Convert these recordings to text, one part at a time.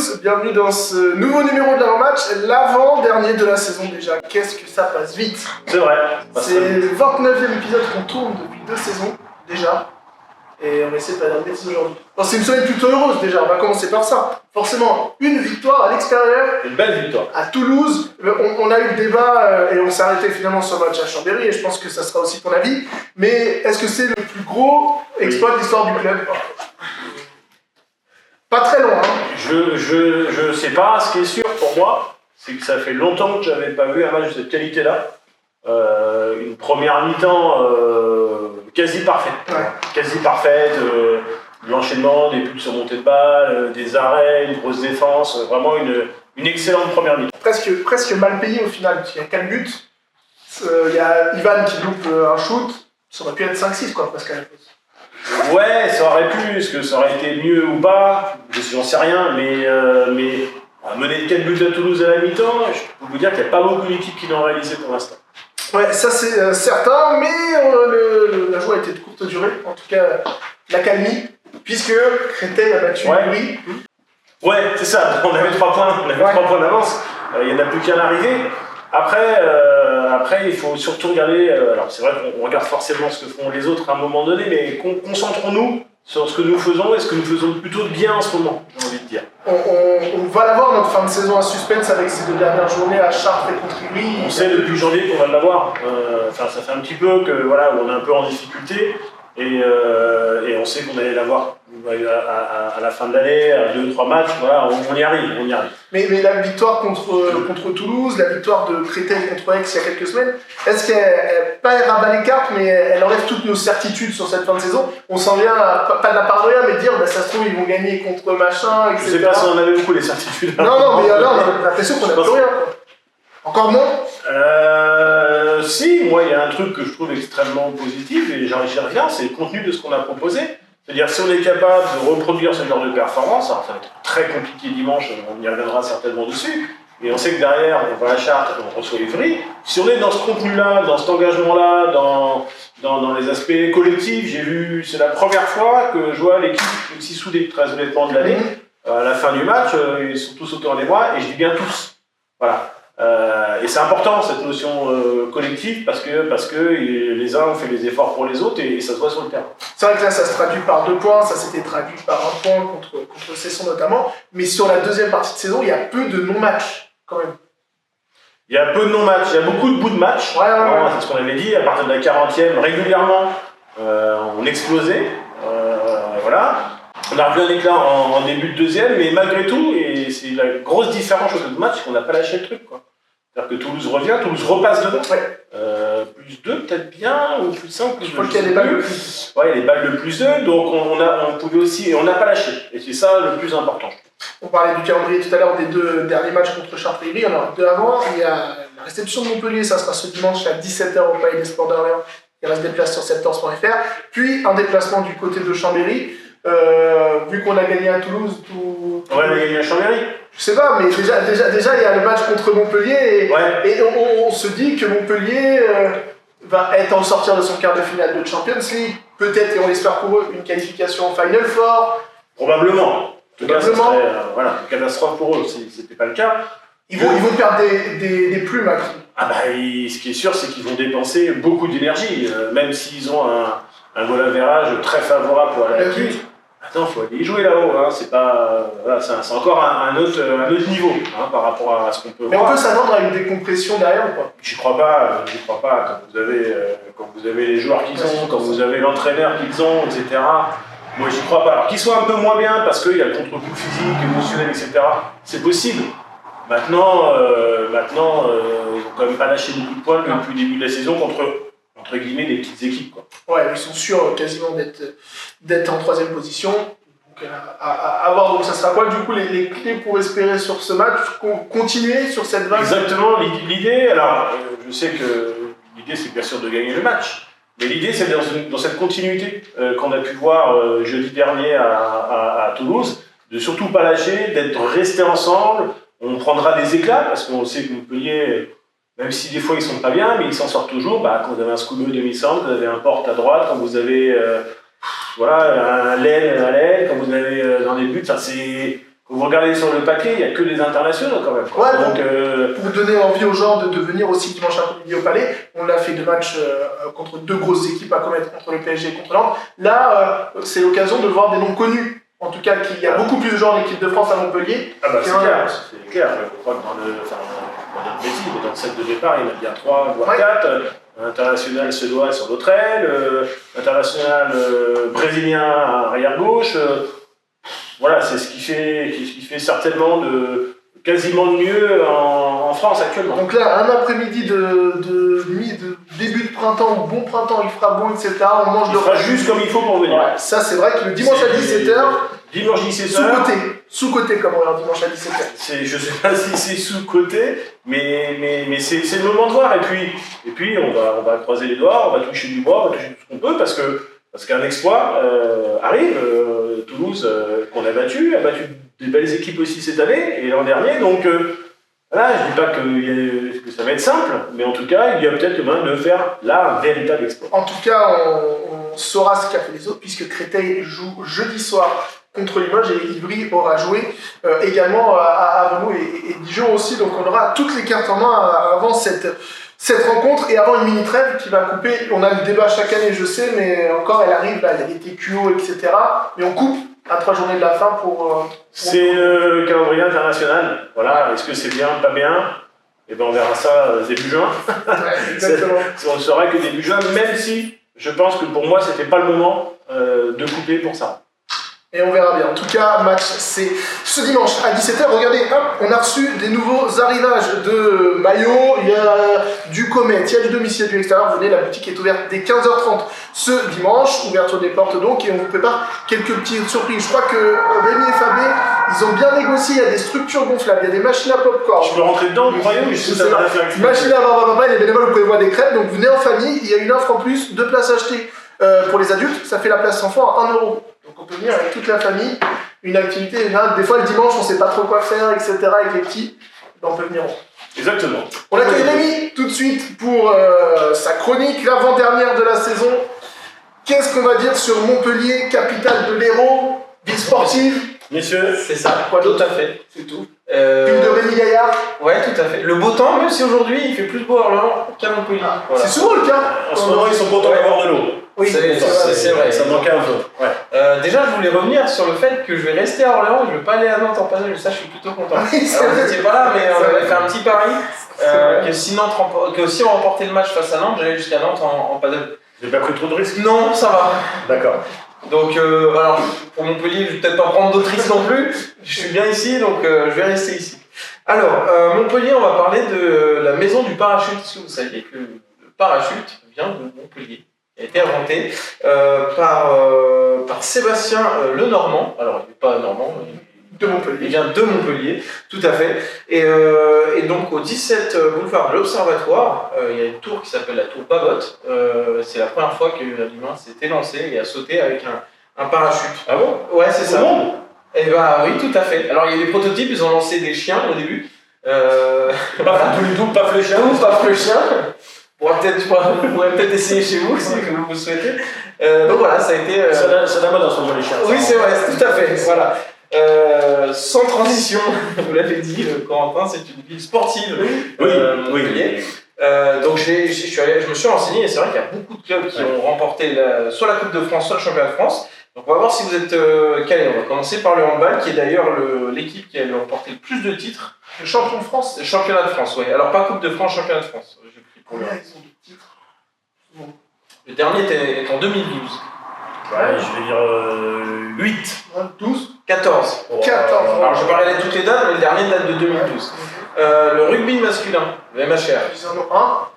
tous, bienvenue dans ce nouveau numéro de l'avant-match, l'avant-dernier de la saison déjà. Qu'est-ce que ça passe vite. C'est vrai. C'est le 29e épisode qu'on tourne depuis 2 saisons déjà. Et on essaie de pas terminer aujourd'hui. Bon, c'est une semaine plutôt heureuse déjà, on va commencer par ça. Forcément, une victoire à l'extérieur. Une belle victoire. À Toulouse, on a eu le débat et on s'est arrêté finalement sur le match à Chambéry et je pense que ça sera aussi ton avis. Mais est-ce que c'est le plus gros exploit de l'histoire du club ? Pas très loin. Je sais pas, ce qui est sûr pour moi, c'est que ça fait longtemps que j'avais pas vu un match de cette qualité-là. Une première mi-temps quasi parfaite. Ouais. Quasi parfaite, l'enchaînement, des buts sur montée de balle, des arrêts, une grosse défense, vraiment une excellente première mi-temps. Presque mal payé au final, parce qu'il y a 4 buts. Il y a Ivan qui loupe un shoot, ça aurait pu être 5-6 quoi, presque à la pause. Ouais, ça aurait pu, est-ce que ça aurait été mieux ou pas, j'en sais rien, mais mener 4 buts à Toulouse à la mi-temps, je peux vous dire qu'il n'y a pas beaucoup d'équipes qui l'ont réalisé pour l'instant. Ouais, ça c'est certain, mais la joie a été de courte durée, en tout cas l'accalmie, puisque Créteil a battu Louis. Ouais, c'est ça, on avait 3 points d'avance, il n'y en a plus qu'à l'arrivée. Après, il faut surtout regarder, alors c'est vrai qu'on regarde forcément ce que font les autres à un moment donné, mais concentrons-nous sur ce que nous faisons et ce que nous faisons plutôt bien en ce moment, j'ai envie de dire. On va l'avoir notre fin de saison à suspense avec ces 2 dernières journées à Chartres et contre Louis. On sait depuis janvier qu'on va l'avoir, ça fait un petit peu que voilà, on est un peu en difficulté et on sait qu'on allait l'avoir à la fin de l'année, à 2-3 matchs, voilà, on y arrive. Mais la victoire contre Toulouse, la victoire de Créteil contre Aix il y a quelques semaines, est-ce qu'elle pas elle rabat les cartes, mais elle enlève toutes nos certitudes sur cette fin de saison? On s'en vient, pas de la paranoïa, mais dire, bah, ça se trouve, ils vont gagner contre machin, etc. Je sais pas si on en avait beaucoup les certitudes. Non, mais alors, on a l'impression qu'on n'a plus rien. Quoi. Encore moins Si, moi, il y a un truc que je trouve extrêmement positif, et j'y reviens, c'est le contenu de ce qu'on a proposé. C'est-à-dire, si on est capable de reproduire ce genre de performance, alors ça va être très compliqué dimanche, on y reviendra certainement dessus, et on sait que derrière, on va à Chartres et on reçoit Ivry. Si on est dans ce contenu-là, dans cet engagement-là, dans les aspects collectifs, j'ai vu, c'est la première fois que je vois l'équipe aussi soudée, très honnêtement, de l'année. À la fin du match, ils sont tous autour des bras, et je dis bien tous. Voilà. Et c'est important cette notion collective parce que les uns ont fait les efforts pour les autres et ça se voit sur le terrain. C'est vrai que là ça se traduit par 2 points, ça s'était traduit par 1 point contre Cesson notamment, mais sur la deuxième partie de saison il y a peu de non-matchs quand même. Il y a peu de non-matchs, il y a beaucoup de bouts de match, ouais. C'est ce qu'on avait dit, à partir de la 40e régulièrement on explosait, voilà. On a revu un éclat en début de deuxième, mais malgré tout, et c'est la grosse différence sur le match, c'est qu'on n'a pas lâché le truc, quoi. C'est-à-dire que Toulouse revient, Toulouse repasse devant. Ouais. Plus 2 peut-être bien, ou plus 5, plus 2. Je crois qu'il y a les balles de plus. Ouais, il y a les balles de plus 2, donc on pouvait aussi, et on n'a pas lâché. Et c'est ça le plus important. On parlait du calendrier tout à l'heure des 2 derniers matchs contre Chartres et Ivry, il y en aura 2 avant. Il y a la réception de Montpellier, ça sera ce dimanche à 17h au Palais des Sports d'Orléans. Il reste des places sur septors.fr. Puis un déplacement du côté de Chambéry. Vu qu'on a gagné à Toulouse, on a gagné à Chambéry. Je sais pas, mais déjà il y a le match contre Montpellier et on se dit que Montpellier va être en sortir de son quart de finale de Champions League, peut-être, et on l'espère pour eux, une qualification en Final Four. Probablement. En tout cas, ce serait une catastrophe pour eux si c'était pas le cas. Ils vont perdre des plumes à qui? Ce qui est sûr, c'est qu'ils vont dépenser beaucoup d'énergie, même s'ils ont un goal average très favorable pour aller à la but. Attends, il faut aller y jouer là-haut, hein. C'est pas, c'est encore un autre niveau par rapport à ce qu'on peut voir. Mais on peut s'attendre à une décompression derrière ou pas? J'y crois pas. Quand vous avez les joueurs qu'ils ont, quand vous avez l'entraîneur qu'ils ont, etc. Moi, j'y crois pas. Alors qu'ils soient un peu moins bien parce qu'il y a le contre-coup physique, émotionnel, etc. C'est possible. Maintenant, ils n'ont quand même pas lâché beaucoup de points depuis le début de la saison contre, entre guillemets, des petites équipes, quoi. Ouais, ils sont sûrs quasiment d'être en 3e position. Donc, à voir, donc ça sera quoi du coup les clés pour espérer sur ce match, continuer sur cette vague? Exactement, l'idée, alors je sais que l'idée c'est bien sûr de gagner le match, mais l'idée c'est dans cette continuité qu'on a pu voir jeudi dernier à Toulouse, de surtout pas lâcher, d'être restés ensemble. On prendra des éclats parce qu'on sait que Montpellier, même si des fois ils sont pas bien, mais ils s'en sortent toujours. Quand vous avez un Scoumeux demi-centre, vous avez un Porte à droite, quand vous avez un Laine à l'aile, quand vous avez dans les buts, vous regardez sur le papier, il n'y a que des internationaux quand même. Ouais, donc, pour donner envie aux gens de venir aussi dimanche après-midi au Palais, on a fait 2 matchs contre 2 grosses équipes à commettre, contre le PSG et contre Nantes. Là, c'est l'occasion de voir des noms connus. En tout cas, qu'il y a beaucoup plus de gens en équipe de France à Montpellier. Ah bah c'est clair. Je crois que dans notre métier, mais dans le set de départ, il y en a bien 3, voire 4. International suédois sur l'autre aile, international brésilien à arrière-gauche. Voilà, c'est ce qui fait certainement quasiment de mieux en France actuellement. Donc là, un après-midi de début de printemps ou bon printemps, il fera bon, etc. On mange il fera juste comme il faut pour venir. Ouais, ça, c'est vrai que le dimanche à 17h, dimanche 17h. Sous-côté comme on dit dimanche à 17h. Je sais pas si c'est sous-côté, mais c'est le moment de voir. Et puis on va croiser les doigts, on va toucher du bois, on va toucher tout ce qu'on peut parce qu'un exploit arrive. Toulouse, qu'on a battu des belles équipes aussi cette année et l'an dernier. Donc voilà, je dis pas que ça va être simple, mais en tout cas, il y a peut-être le moyen de faire là un véritable exploit. En tout cas, on saura ce qu'a fait les autres, puisque Créteil joue jeudi soir contre Limoges et Ivry aura joué également à Aveno et Dijon aussi. Donc on aura toutes les cartes en main avant cette rencontre et avant une mini-trêve qui va couper. On a le débat chaque année, je sais, mais encore elle arrive, là, il y a des TQO, etc. Mais on coupe à 3 journées de la fin pour c'est le calendrier international. Voilà, est-ce que c'est bien, pas bien? Eh ben on verra ça début juin. Ouais, exactement. On ne saura que début juin, même si je pense que pour moi, c'était pas le moment de couper pour ça. Et on verra bien. En tout cas, match, c'est ce dimanche à 17h. Regardez, hop, on a reçu des nouveaux arrivages de maillots. Il y a du Comet, il y a du domicile, du extérieur. Venez, la boutique est ouverte dès 15h30 ce dimanche. Ouverture des portes donc, et on vous prépare quelques petites surprises. Je crois que Rémi et Fabé, ils ont bien négocié. Il y a des structures gonflables, il y a des machines à popcorn. Je peux rentrer dedans, vous croyez? Machine à barbe, les bénévoles, vous pouvez voir des crêpes. Donc venez en famille. Il y a une offre en plus, 2 places achetées pour les adultes. Ça fait la place enfant à 1 €. Donc on peut venir avec toute la famille, une activité, des fois le dimanche on sait pas trop quoi faire, etc. avec les petits, on peut venir. Exactement. On accueille Rémi tout de suite pour sa chronique, l'avant-dernière de la saison. Qu'est-ce qu'on va dire sur Montpellier, capitale de l'Hérault, ville sportive? Messieurs, c'est ça, Quoi tout à fait. C'est tout. Ville de Rémi Gaillard. Ouais, tout à fait. Le beau temps, même si aujourd'hui il fait plus beau à Orléans qu'à Montpellier. Voilà. C'est souvent le cas. En ce moment, ils sont contents d'avoir de l'eau. Oui, c'est vrai. Ça manquait un peu. Ouais. Déjà, je voulais revenir sur le fait que je vais rester à Orléans et je ne vais pas aller à Nantes en passage. Ça, je suis plutôt content. Oui, Alors, vous n'étiez pas là, mais on avait fait un petit pari que si on remportait le match face à Nantes, j'allais jusqu'à Nantes en paddle. Vous n'avez pas pris trop de risques? Non, ça va. D'accord. Donc, alors, pour Montpellier, je vais peut-être pas prendre d'autres risques non plus. Je suis bien ici, donc je vais rester ici. Alors, Montpellier, on va parler de la maison du parachute. Est-ce que vous saviez que le parachute vient de Montpellier? Il a été inventé par Sébastien Lenormand. Alors, il n'est pas normand, de Montpellier. Il vient de Montpellier, tout à fait. Et donc, au 17 boulevard de l'Observatoire, il y a une tour qui s'appelle la tour Babotte. C'est la première fois que l'humain s'était lancé et a sauté avec un parachute. Ah bon? Ouais, c'est ça. Bon. Eh bah oui, tout à fait. Alors, il y a des prototypes, ils ont lancé des chiens au début. Paf le chien. Paf le chien. Vous pourrez peut-être essayer chez vous si vous le souhaitez. Donc voilà, ça a été. C'est la mode en ce moment, les chiens. Oui, c'est vrai, tout à fait. Voilà. Sans transition, vous l'avez dit, Corentin, c'est une ville sportive. Oui. Donc je me suis renseigné et c'est vrai qu'il y a beaucoup de clubs qui ont remporté soit la Coupe de France, soit le Championnat de France. Donc on va voir si vous êtes calés. On va commencer par le handball, qui est d'ailleurs l'équipe qui a remporté le plus de titres. Le champion de France. Le championnat de France, oui. Alors pas Coupe de France, Championnat de France. J'ai pris pour ils ont de titres. Bon. Le dernier est en 2012. Ouais, je vais dire 8. 12. 14. Oh, 14. Alors je parlerai de toutes les dates, mais le dernier date de 2012. Le rugby masculin, le MHR. Ils en ont un.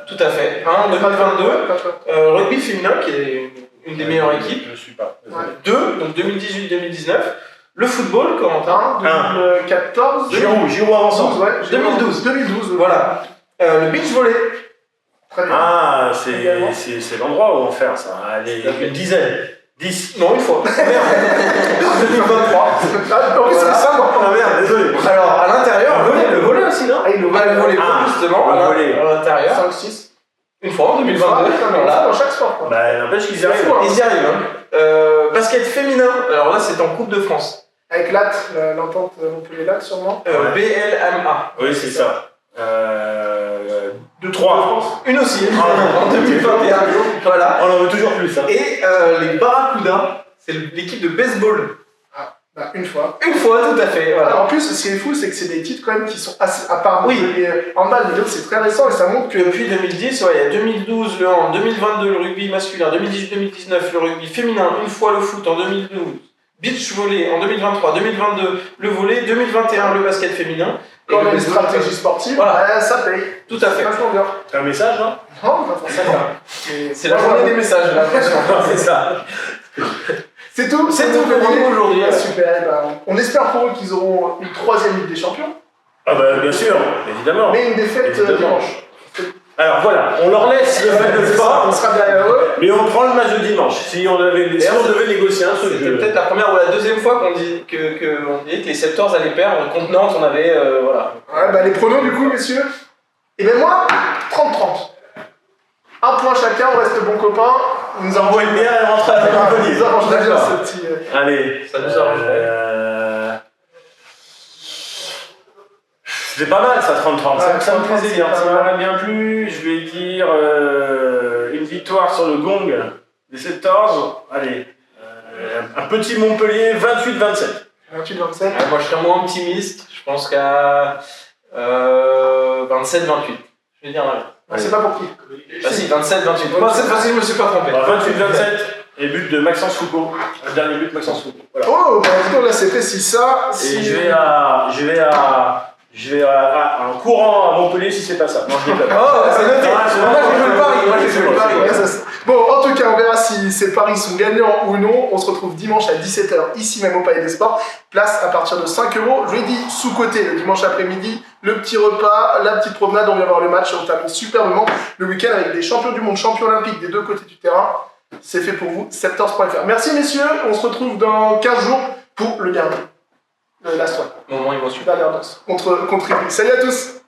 Tout à fait. Un en 2022. Rugby féminin, qui est une des meilleures équipes. Je ne suis pas. Ouais. 2, donc 2018-2019. Le football, Corentin. 2014. Giroud avançant. 2012. Voilà. Le beach volley. Très bien. Ah, c'est l'endroit où on fait ça. Allez, une dizaine. 10. Non, une fois. Merde. 2023. C'est ça, moi. Ah merde, désolé. Alors, à l'intérieur, le volley aussi, non? Le volley, justement, à l'intérieur. 5-6. Une fois en 2022. Voilà. Dans chaque sport. Bah, n'empêche qu'ils y arrivent. Ils y arrivent. Basket féminin, alors là, c'est en Coupe de France. Avec Latte, l'entente Montpellier-Latte sûrement. BLMA. Oui, c'est ça. De 3. Une aussi, en 2021. Voilà. On en veut toujours plus. Hein. Et les Barracuda, c'est l'équipe de baseball. Bah, une fois. Une fois, tout à fait. Voilà. Alors, en plus, ce qui est fou, c'est que c'est des titres quand même qui sont assez. À part Oui. en balle, mais l'autre c'est très récent et ça montre que. Depuis 2010, ouais, il y a 2012 le hand, 2022 le rugby masculin, 2018-2019 le rugby féminin, une fois le foot en 2012, beach volley en 2023, 2022 le volley, 2021 le basket féminin. Quand on a le une baseball, stratégie sportive, voilà. ça paye. Tout à fait. Vachement bien. Un message, hein? Non, pas forcément. C'est la journée des messages là, attention. C'est ça. C'est tout. C'est tout pour nous aujourd'hui. Super. Eh ben, on espère pour eux qu'ils auront une 3e Ligue des Champions, Ah bah bien sûr, évidemment. mais une défaite Évidemment. dimanche. Alors voilà, on leur laisse le fait de On sport, sera derrière eux. mais on prend le match de dimanche. Si on devait négocier un truc. C'était peut-être la première ou la deuxième fois qu'on disait que les Septors allaient perdre. Contre Nantes, on avait. Voilà. Ouais, bah, les pronos du coup, messieurs. Et ben moi, 30-30. Un point chacun, on reste bons copains. Nous On voit une bière et on rentre à la Ils Montpellier. arrangent bien D'accord. ce petit. Allez. Ça nous arrange. C'est pas mal ça, 30-30. Ouais, Ça me 30-30, plaisait bien. c'est Ça pas mal. m'aurait bien plu. Je vais dire une victoire sur le gong des Septors. Allez. Un petit Montpellier, 28-27. 28-27. Moi, je serais moins optimiste. Je pense qu'à 27-28. Je vais dire là. C'est pas pour qui. Ah si, 27-28. Moi, cette fois-ci, je me suis pas trompé. 28-27 et but de Maxence Foucault. Le dernier but de Maxence Foucault. Voilà. Oh, bah dis donc, là c'est précis ça. Et je vais à un courant à Montpellier si c'est pas ça. Non, je déconne. Oh, c'est noté. Ah, c'est Moi, bon. j'ai joué le pari. Moi, j'ai joué le pari. Ouais, ça. Bon, en tout cas, on verra si ces paris sont gagnants ou non. On se retrouve dimanche à 17h, ici même au Palais des Sports. Place à partir de 5 €. Je l'ai dit, sous-côté, le dimanche après-midi, le petit repas, la petite promenade, on vient voir le match. On termine superbement le week-end avec des champions du monde, champions olympiques des deux côtés du terrain. C'est fait pour vous, septors.fr. Merci messieurs, on se retrouve dans 15 jours pour le dernier. Last one. Moment émotion. Dernière danse. Contre Salut à tous.